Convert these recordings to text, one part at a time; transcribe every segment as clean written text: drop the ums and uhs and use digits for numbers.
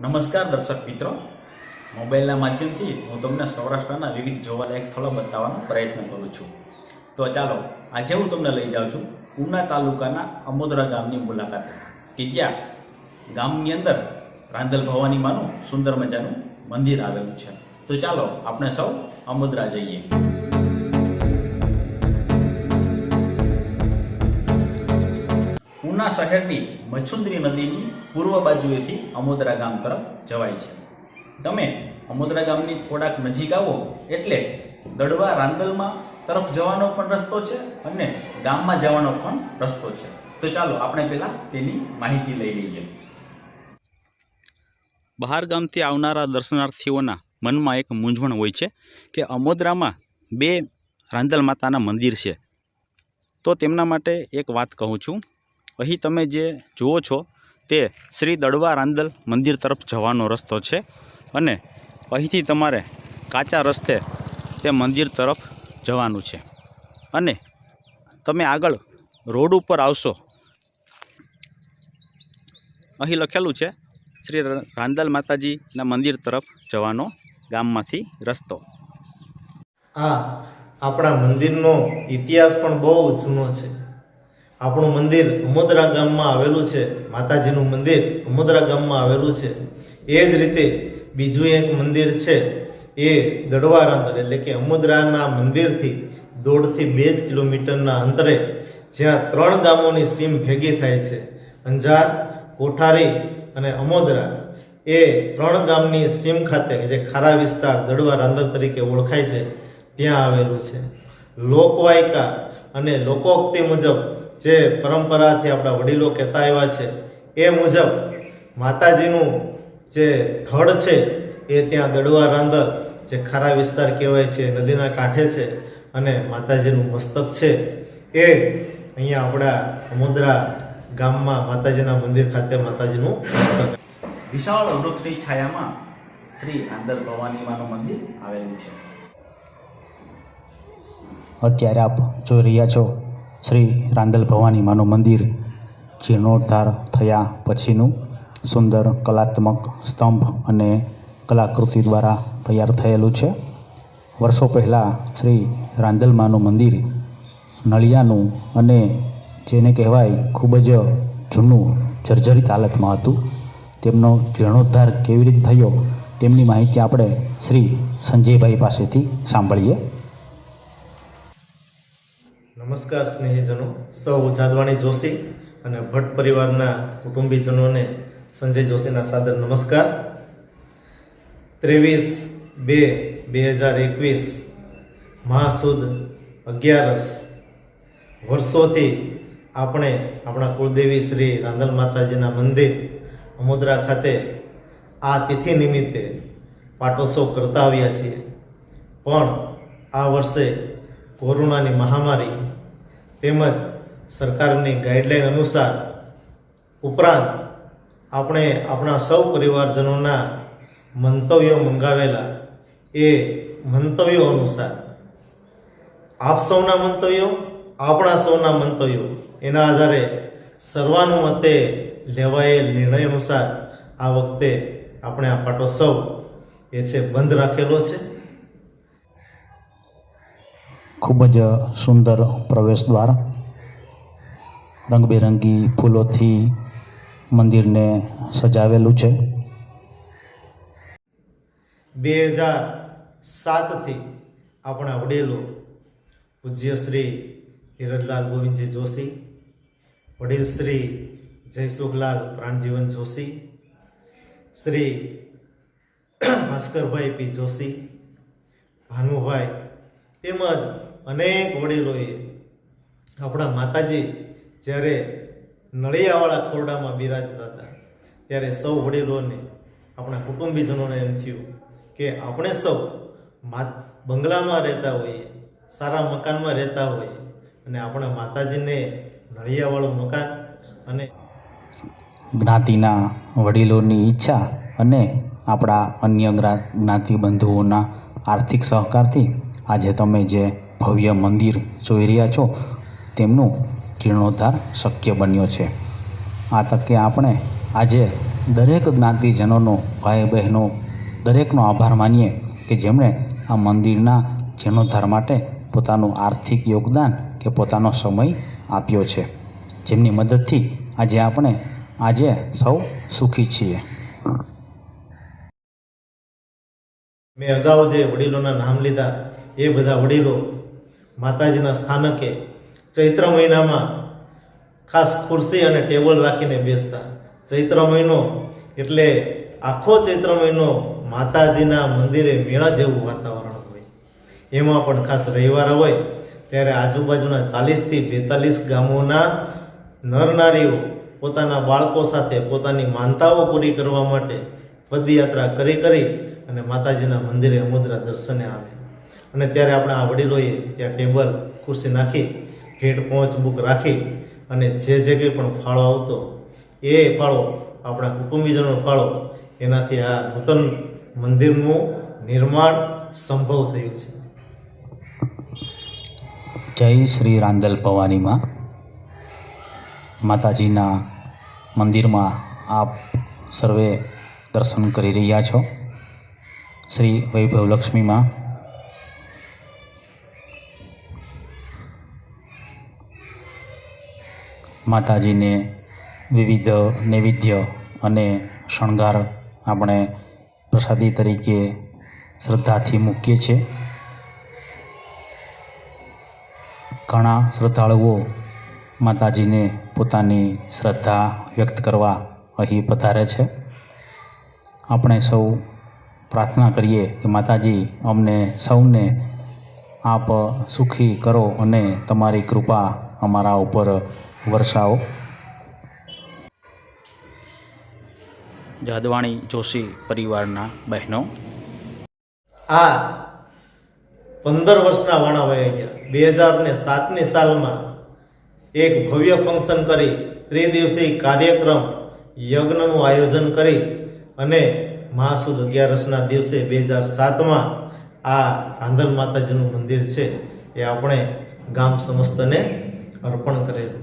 નમસ્કાર દર્શક મિત્રો, મોબાઈલના માધ્યમથી હું તમને સૌરાષ્ટ્રના વિવિધ જોવાલાયક સ્થળો બતાવવાનો પ્રયત્ન કરું છું. તો ચાલો આજે હું તમને લઈ જાઉં છું ઉના તાલુકાના અમોદરા ગામની મુલાકાતે, કે જ્યાં ગામની અંદર રાંદલ ભવાની માનું સુંદર મજાનું મંદિર આવેલું છે. તો ચાલો આપણે સૌ અમોદરા જઈએ. ઉના શહેરની મચ્છુંદરી નદીની પૂર્વ બાજુએથી અમોદરા ગામ તરફ જવાય છે. તમે અમોદરા ગામની થોડાક નજીક આવો એટલે દડવા રાંદલમાં તરફ જવાનો પણ રસ્તો છે અને ગામમાં જવાનો પણ રસ્તો છે. તો ચાલો આપણે પહેલાં તેની માહિતી લઈ લઈએ. બહાર ગામથી આવનારા દર્શનાર્થીઓના મનમાં એક મૂંઝવણ હોય છે કે અમોદરામાં બે રાંદલ માતાના મંદિર છે. તો તેમના માટે એક વાત કહું છું. અહીં તમે જે જુઓ છો તે શ્રી દડવા રાંદલ મંદિર તરફ જવાનો રસ્તો છે અને અહીંથી તમારે કાચા રસ્તે તે મંદિર તરફ જવાનું છે. અને તમે આગળ રોડ ઉપર આવશો, અહીં લખેલું છે શ્રી રાંદલ માતાજીના મંદિર તરફ જવાનો ગામમાંથી રસ્તો. આ આપણા મંદિરનો ઇતિહાસ પણ બહુ જૂનો છે. આપણું મંદિર અમોદરા ગામમાં આવેલું છે. માતાજીનું મંદિર અમોદરા ગામમાં આવેલું છે. એ જ રીતે બીજું એક મંદિર છે, એ દડવા રાંદલ એટલે કે અમોદરાના મંદિરથી 1.5 થી 2 કિલોમીટરના અંતરે, જ્યાં 3 ગામોની સીમ ભેગી થાય છે, અંજાર, કોઠારી અને અમોદરા, એ 3 ગામની સીમ ખાતે જે ખારા વિસ્તાર દડવા રાંદલ તરીકે ઓળખાય છે ત્યાં આવેલું છે. લોકવાયકા અને લોકોક્તિ મુજબ જે પરંપરાથી આપણા વડીલો કહેતા આવ્યા છે એ મુજબ માતાજીનું જે થડ છે એ ત્યાં દડવા રાંદલ જે ખારા વિસ્તાર કહેવાય છે, નદીના કાંઠે છે, અને માતાજીનું મસ્તક છે એ અહીંયા આપણા અમોદરા ગામમાં માતાજીના મંદિર ખાતે માતાજીનું મસ્તક. વિશાળ વૃક્ષની છાયામાં શ્રી રાંદલ ભવાની માનું મંદિર આવેલું છે. અત્યારે આપ જોઈ રહ્યા છો શ્રી રાંદલ ભવાની માનું મંદિર જીર્ણોદ્ધાર થયા પછીનું સુંદર કલાત્મક સ્તંભ અને કલાકૃતિ દ્વારા તૈયાર થયેલું છે. વર્ષો પહેલાં શ્રી રાંદલ માનું મંદિર નળિયાનું અને જેને કહેવાય ખૂબ જ જૂનું જર્જરિત હાલતમાં હતું. તેમનો જીર્ણોદ્ધાર કેવી રીતે થયો તેમની માહિતી આપણે શ્રી સંજયભાઈ પાસેથી સાંભળીએ. નમસ્કાર સ્નેહીજનો, સૌ જાદવાણી જોશી અને ભટ્ટ પરિવારના કુટુંબીજનોને સંજય જોશીના સાદર નમસ્કાર. 23/2/2021 મહાસુદ 11 વર્ષોથી આપણે આપણા કુળદેવી શ્રી રાંદલ માતાજીના મંદિર અમોદરા ખાતે આ તિથિ નિમિત્તે પાટોત્સવ કરતા આવ્યા છીએ. પણ આ વર્ષે કોરોનાની મહામારી તેમજ સરકારની ગાઈડલાઈન અનુસાર ઉપરાંત આપણે આપણા સૌ પરિવારજનોના મંતવ્યો મંગાવેલા, એ મંતવ્યો અનુસાર આપ સૌના મંતવ્યો, આપણા સૌના મંતવ્યો, એના આધારે સર્વાનુમતે લેવાયેલ નિર્ણય અનુસાર આ વખતે આપણે આ પાટોત્સવ એ છે બંધ રાખેલો છે. ખૂબ જ સુંદર પ્રવેશ દ્વાર, રંગબેરંગી ફૂલોથી મંદિરને સજાવેલું છે. 2007થી આપણા વડીલો પૂજ્ય શ્રી હિરદલાલ ગોવિંદજી જોશી, વડીલ શ્રી જયસુખલાલ પ્રાણજીવન જોશી, શ્રી ભાસ્કરભાઈ પી જોશી, ભાનુભાઈ તેમજ અનેક વડીલોએ આપણા માતાજી જ્યારે નળિયાવાળા ખોરડામાં બિરાજતા હતા ત્યારે સૌ વડીલોને, આપણા કુટુંબીજનોને એમ થયું કે આપણે સૌ બંગલામાં રહેતા હોઈએ, સારા મકાનમાં રહેતા હોઈએ, અને આપણા માતાજીને નળિયાવાળું મકાન અને જ્ઞાતિના વડીલોની ઈચ્છા અને આપણા અન્ય જ્ઞાતિ બંધુઓના આર્થિક સહકારથી આજે તમે જે ભવ્ય મંદિર જોઈ રહ્યા છો તેમનું જીર્ણોદ્ધાર શક્ય બન્યો છે. આ તકે આપણે આજે દરેક જ્ઞાતિજનોનો, ભાઈ બહેનો દરેકનો આભાર માનીએ કે જેમણે આ મંદિરના જીર્ણોદ્ધાર માટે પોતાનું આર્થિક યોગદાન કે પોતાનો સમય આપ્યો છે, જેમની મદદથી આજે સૌ સુખી છીએ. મેં અગાઉ જે વડીલોના નામ લીધા એ બધા વડીલો માતાજીના સ્થાનકે ચૈત્ર મહિનામાં ખાસ ખુરશી અને ટેબલ રાખીને બેસતા. ચૈત્ર મહિનો એટલે આખો ચૈત્ર મહિનો માતાજીના મંદિરે મેળા જેવું વાતાવરણ હોય. એમાં પણ ખાસ રવિવાર હોય ત્યારે આજુબાજુના 40થી 42 ગામોના નરનારીઓ પોતાના બાળકો સાથે પોતાની માનતાઓ પૂરી કરવા માટે પદયાત્રા કરી અને માતાજીના મંદિરે અમોદરા દર્શને આવે. અને ત્યારે આપણા આ વડીલોએ ત્યાં ટેબલ ખુરશી નાખી ભેટ પહોંચ બુક રાખી અને જે કંઈ પણ ફાળો આવતો એ ફાળો આપણા કુટુંબીજનો ફાળો એનાથી આ નૂતન મંદિરનું નિર્માણ સંભવ થયું છે. જય શ્રી રાંદલ ભવાનીમાં. માતાજીના મંદિરમાં આપ સર્વે દર્શન કરી રહ્યા છો. શ્રી વૈભવ લક્ષ્મીમાં માતાજીને વિવિધ નૈવેદ્ય અને શણગાર આપણે પ્રસાદી તરીકે શ્રદ્ધાથી મૂકીએ છીએ. ઘણા શ્રદ્ધાળુઓ માતાજીને પોતાની શ્રદ્ધા વ્યક્ત કરવા અહીં પધારે છે. આપણે સૌ પ્રાર્થના કરીએ કે માતાજી અમને સૌને આપ સુખી કરો અને તમારી કૃપા અમારા ઉપર વરસાવો. જાદવાણી જોશી પરિવારના બહેનો. આ 15 વર્ષના વાણા વયા ગયા. 2007ની સાલમાં એક ભવ્ય ફંક્શન કરી ત્રિદિવસીય કાર્યક્રમ યજ્ઞનું આયોજન કરી અને મહાસુદ 11ના દિવસે 2007માં આ રાંદલ માતાજીનું મંદિર છે એ આપણે ગામ સમસ્તને અર્પણ કરેલું.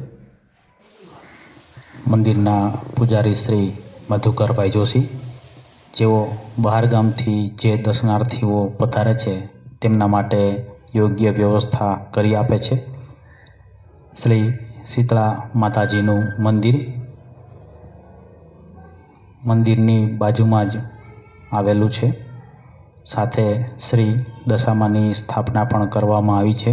મંદિરના પૂજારી શ્રી મધુકરભાઈ જોશી, જેઓ બહાર ગામથી જે દર્શનાર્થીઓ પધારે છે તેમના માટે યોગ્ય વ્યવસ્થા કરી આપે છે. શ્રી શીતળા માતાજીનું મંદિરની બાજુમાં જ આવેલું છે. સાથે શ્રી દશામાની સ્થાપના પણ કરવામાં આવી છે.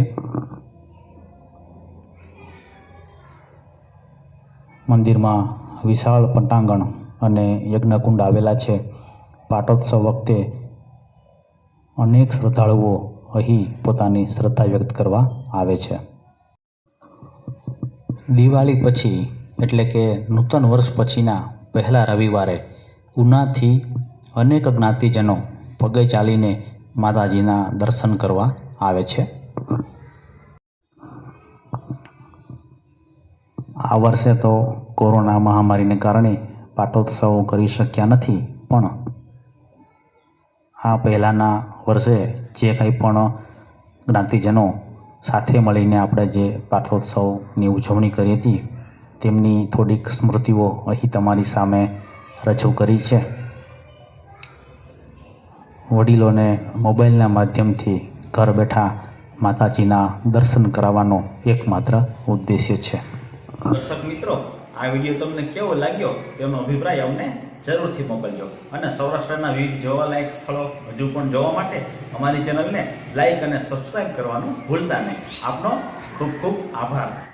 મંદિરમાં વિશાળ પટાંગણ અને યજ્ઞકુંડ આવેલા છે. પાટોત્સવ વખતે અનેક શ્રદ્ધાળુઓ અહીં પોતાની શ્રદ્ધા વ્યક્ત કરવા આવે છે. દિવાળી પછી એટલે કે નૂતન વર્ષ પછીના પહેલા રવિવારે ઉનાથી અનેક જ્ઞાતિજનો પગે ચાલીને માતાજીના દર્શન કરવા આવે છે. આ વર્ષે તો કોરોના મહામારીને કારણે પાટોત્સવ કરી શક્યા નથી, પણ આ પહેલાંના વર્ષે જે કંઈ પણ જ્ઞાતિજનો સાથે મળીને આપણે જે પાટોત્સવની ઉજવણી કરી હતી તેમની થોડીક સ્મૃતિઓ અહીં તમારી સામે રજૂ કરી છે. વડીલોને મોબાઈલના માધ્યમથી ઘર બેઠા માતાજીના દર્શન કરાવવાનો એકમાત્ર ઉદ્દેશ્ય છે. દર્શક મિત્રો, આ વિડીયો તમને કેવો લાગ્યો તેનો અભિપ્રાય અમને જરૂરથી મોકલજો. અને સૌરાષ્ટ્રના વિવિધ જોવાલાયક સ્થળો હજુ પણ જોવા માટે અમારી ચેનલને લાઈક અને સબસ્ક્રાઈબ કરવાનું ભૂલતા નહીં. આપનો ખૂબ ખૂબ આભાર.